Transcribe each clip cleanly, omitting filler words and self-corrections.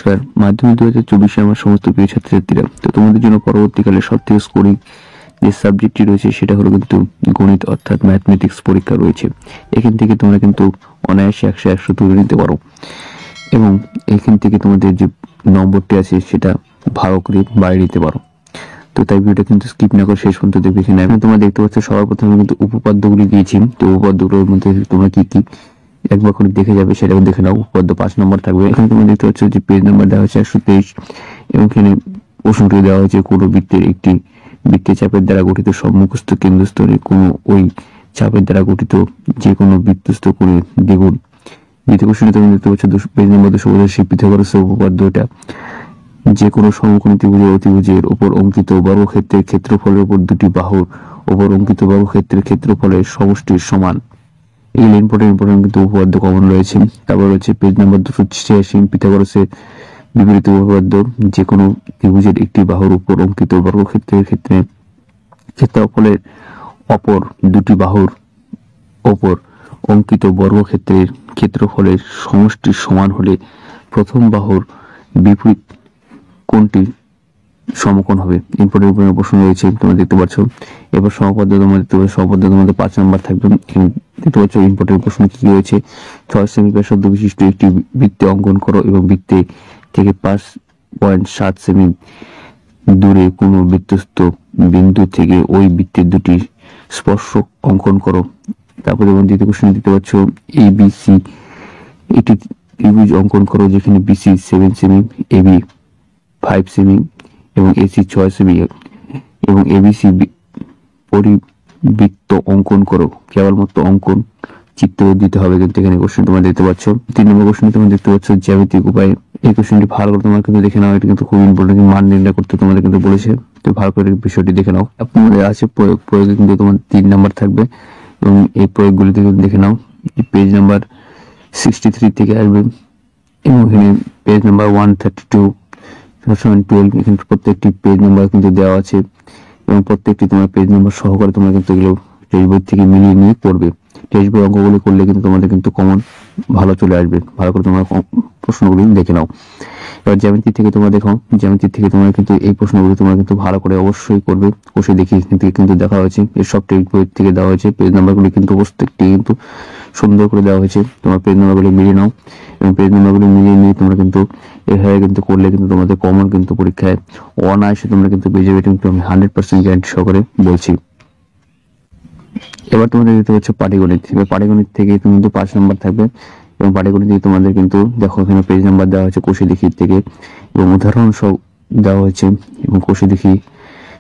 নমস্কার, মাধ্যমিক 2024 আমার সমস্ত প্রিয় ছাত্রছাত্রীরা। তো তোমাদের জন্য পরবর্তীকালে সবথেকে স্কোরিং যে সাবজেক্টটি রয়েছে সেটা হলো কিন্তু গণিত অর্থাৎ ম্যাথমেটিক্স পরীক্ষা রয়েছে। এখান থেকে তোমরা কিন্তু অনায়াসে 100 তুলে নিতে পারো এবং এখান থেকে তোমাদের যে নম্বরটি আছে সেটা ভালো করে বাড়িয়ে নিতে পারো। তো তাই ভিডিওটা কিন্তু স্কিপ না করে শেষ পর্যন্ত দেখে নেবে। তোমরা দেখতে পাচ্ছ সবার প্রথমে কিন্তু উপপাদ্যগুলি দিয়েছি। তো উপপাদ্যগুলোর মধ্যে তোমরা কি কি একবার করে দেখে যাবে সেটাও দেখে নাও। উপপাদ্য 5 নম্বর থাকবে। এখানে তোমরা দেখতে পাচ্ছ যে পেজ নাম্বার দেওয়া হয়েছে 123 এবং এখানে প্রশ্নটি দেওয়া হয়েছে কোনো বৃত্তের একটি বৃত্তের চাপের দ্বারা গঠিত সম্মুখস্থ কেন্দ্রস্থলে কোনো ওই চাপের দ্বারা গঠিত যে কোনো বৃত্তস্থ কোণের দ্বিগুণ। দ্বিতীয় প্রশ্নে তোমরা দেখতে পাচ্ছ পেজ নম্বর 285 পিথাগোরাসের উপপাদ্যটা যে কোনো সমকোণী ত্রিভুজের অতিভুজের উপর অঙ্কিত বর্গক্ষেত্রের ক্ষেত্রফলের উপর দুটি বাহুর উপর অঙ্কিত বর্গক্ষেত্রের ক্ষেত্রফলের সমষ্টির সমান। এগুলো ইম্পর্টেন্ট কিন্তু উপপাদ্য কমন রয়েছে। তারপর রয়েছে পেজ নাম্বার 286 পিথাগোরাসের বিপরীত উপপাদ্য যে কোনো ত্রিভুজের একটি বাহুর উপর অঙ্কিত বর্গক্ষেত্রের ক্ষেত্রে ক্ষেত্রফলের অপর দুটি বাহুর উপর অঙ্কিত বর্গক্ষেত্রের ক্ষেত্রফলের সমষ্টির সমান হলে প্রথম বাহুর বিপরীত কোণটি সমকোণ হবে। ইম্পর্টেন্ট প্রশ্ন রয়েছে তোমরা দেখতে পাচ্ছ। এবার সমপদ্য তোমরা দেখতে পাচ্ছ, সমপদ্য তোমাদের 5 নম্বর থাকবে। দেখতে পাচ্ছ ইম্পর্টেন্ট প্রশ্ন কি রয়েছে। 6 সেমি ব্যাসার্ধ বিশিষ্ট একটি বৃত্তে অঙ্কন করো এবং বৃত্তে থেকে 5.7 সেমি দূরে কোনো বৃত্তস্থ বিন্দু থেকে ওই বৃত্তের দুটি স্পর্শক অঙ্কন করো। তারপরে এবং দ্বিতীয় প্রশ্ন দেখতে পাচ্ছ ABC একটি ত্রিভুজ অঙ্কন করো যেখানে BC 7 সেমি, AB 5 সেমি এবং AC 6 সেমি এবং ABC পরিবৃত্ত অঙ্কন করো। কেবলমাত্র অঙ্কন চিত্র দিতে হবে কিন্তু এখানে কোশ্চেন তোমরা দেখতে পাচ্ছ। 3 নম্বর কোশ্চেন তোমরা দেখতে পাচ্ছ জ্যামিতিক উপায়। এই কোশ্চেনটি ভালো করে তোমরা কিন্তু দেখে নাও। এটা কিন্তু খুব ইম্পর্টেন্ট, মান নির্ণয় করতে তোমাদের কিন্তু বলেছে। তো ভালো করে বিষয়টি দেখে নাও। তোমাদের আছে প্রয়োগে কিন্তু তোমার 3 নম্বর থাকবে এবং এই প্রয়োগগুলি দেখে নাও। পেজ নাম্বার 63 থেকে আসবে এবং এখানে পেজ নাম্বার 132 12 এখানে প্রত্যেকটি পেজ নাম্বার কিন্তু দেওয়া আছে এবং প্রত্যেকটি তোমার পেজ নাম্বার সহকারে তোমরা কিন্তু এগুলো টেক্সট বই থেকে মিলিয়ে নিয়ে করবে। টেক্সট বই অঙ্কগুলো করলে কিন্তু তোমাদের কিন্তু কমন ভালো চলে আসবে। ভালো করে তোমরা প্রশ্নগুলি দেখে নাও। এবার জ্যামিতি থেকে তোমরা দেখো, জ্যামিতি থেকে তোমরা কিন্তু এই প্রশ্নগুলি তোমরা কিন্তু ভালো করে অবশ্যই করবে। কোষে দেখি কিন্তু দেখা হয়েছে এর সব টেক্সট বই থেকে দেওয়া হয়েছে। পেজ নাম্বারগুলি কিন্তু প্রত্যেকটি কিন্তু সুন্দর করে দেওয়া হয়েছে। তোমার পেজ নাম্বারগুলি মিলিয়ে নাও এবং পেজ নাম্বারগুলি মিলিয়ে নিয়ে তোমরা কিন্তু এভাবে কিন্তু করলে কিন্তু তোমাদের কমন কিন্তু পরীক্ষায় অনায়াসে তোমরা কিন্তু পেয়ে যাবে। কিন্তু আমি 100% গ্যারান্টি সহকারে বলছি। এবার তোমাদের দেখতে পাচ্ছ পাটিগণিত। এবার পাটিগণিত থেকে কিন্তু 5 নম্বর থাকবে এবং পাটিগণিত থেকে তোমাদের কিন্তু দেখো এখানে পেজ নাম্বার দেওয়া হয়েছে কোষে দেখি থেকে এবং উদাহরণ সহ দেওয়া হয়েছে এবং কোষে দেখি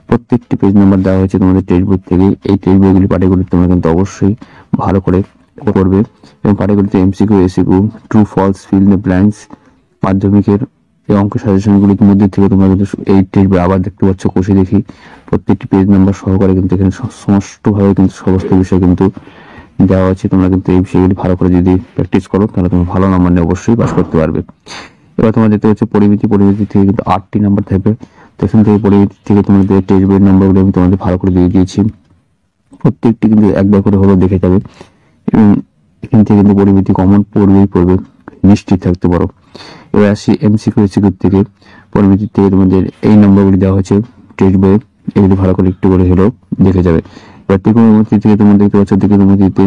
প্রত্যেকটি পেজ নাম্বার দেওয়া হয়েছে তোমাদের টেক্সট বই থেকে। এই টেক্সট বইগুলি পাটিগণিত তোমরা কিন্তু অবশ্যই ভালো করে করবে এবং পাটিগণিতে MCQ ACQ true false fill in the blanks মাধ্যমিকের এই অঙ্ক সাজেশনগুলির মধ্যে থেকে তোমরা কিন্তু এই টেক্সট বই আবার দেখতে পাচ্ছ কোষে দেখি প্রত্যেকটি পেজ নাম্বার সহকারে কিন্তু এখানে স্পষ্টভাবে কিন্তু সমস্ত বিষয় কিন্তু দেওয়া আছে। তোমরা কিন্তু এই বিষয়গুলি ভালো করে যদি প্র্যাকটিস করো তাহলে তুমি ভালো নাম্বার নিয়ে অবশ্যই পাস করতে পারবে। এবার তোমরা দেখতে পাচ্ছ পরিমিতি থেকে কিন্তু 8টি নাম্বার থাকবে। তো এখান থেকে পরিমিতি থেকে তোমাদের টেক্সট বইয়ের নাম্বারগুলো আমি তোমাদের ভালো করে দিয়ে দিয়েছি। প্রত্যেকটি কিন্তু একবার করে হলেও দেখে যাবে এবং এখান থেকে কিন্তু পরিমিতি কমন পড়বে, নিশ্চিত থাকতে পারো। এবার আসি MCQ ACQ থেকে। পরিমিতি থেকে তোমাদের এই নম্বরগুলি দেওয়া হয়েছে টেক্সট বইয়ে, এগুলি ভালো করে একটু করে হলেও দেখে যাবে। এবার ত্রিকোণমিতি থেকে তোমরা দেখতে পাচ্ছ ত্রিকোণমিতিতে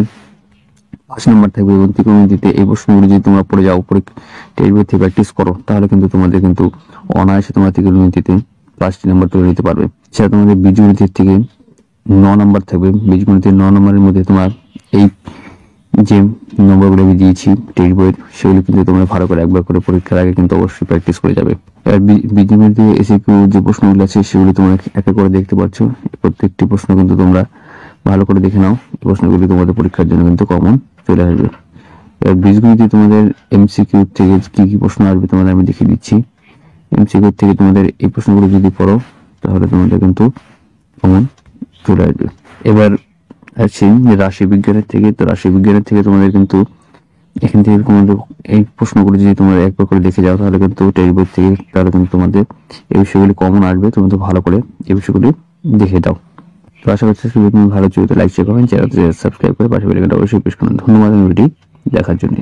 5 নম্বর থাকবে এবং ত্রিকোণমিতিতে এই প্রশ্নগুলি যদি তোমরা পড়ে যাও টেক্সট বই থেকে প্র্যাকটিস করো তাহলে কিন্তু তোমাদের কিন্তু অনায়াসে তোমরা ত্রিকোণমিতিতে 5টি নম্বর তুলে নিতে পারবে। সেটা তোমাদের বীজগণিতের থেকে 9 নম্বর থাকবে। বীজগণিতের 9 নম্বরের মধ্যে তোমার এই যে নম্বরগুলো আমি দিয়েছি টেক্সট বইয়ের সেগুলো কিন্তু তোমরা ভালো করে একবার করে পরীক্ষার আগে কিন্তু অবশ্যই প্র্যাকটিস করে যাবে। আর বীজগণিতে ACQ যে প্রশ্নগুলো আছে সেগুলি তোমরা একা করে দেখতে পাচ্ছ। প্রত্যেকটি প্রশ্ন কিন্তু তোমরা ভালো করে দেখে নাও। এই প্রশ্নগুলি তোমাদের পরীক্ষার জন্য কিন্তু কমন চলে আসবে। এবার বীজগণিতে তোমাদের MCQ থেকে কি কি প্রশ্ন আসবে তোমাদের আমি দেখিয়ে দিচ্ছি। MCQ থেকে তোমাদের এই প্রশ্নগুলো যদি পড়ো তাহলে তোমাদের কিন্তু কমন চলে আসবে। এবার আছে রাশি বিজ্ঞানের থেকে। তো রাশি বিজ্ঞানের থেকে তোমাদের কিন্তু এখান থেকে তোমাদের এই প্রশ্নগুলো যদি তোমরা একবার করে দেখে যাও তাহলে কিন্তু টেক্সট বই থেকে তাহলে কিন্তু তোমাদের এই বিষয়গুলি কমন আসবে। তোমরা তো ভালো করে এই বিষয়গুলি দেখে দাও। তো আশা করছি তুমি ভালো চলতে লাইক শেয়ার করবেন, চ্যানেলটি সাবস্ক্রাইব করে পাশে বেল আইকনটা অবশ্যই প্রেস করুন। ধন্যবাদ ভিডিও দেখার জন্য।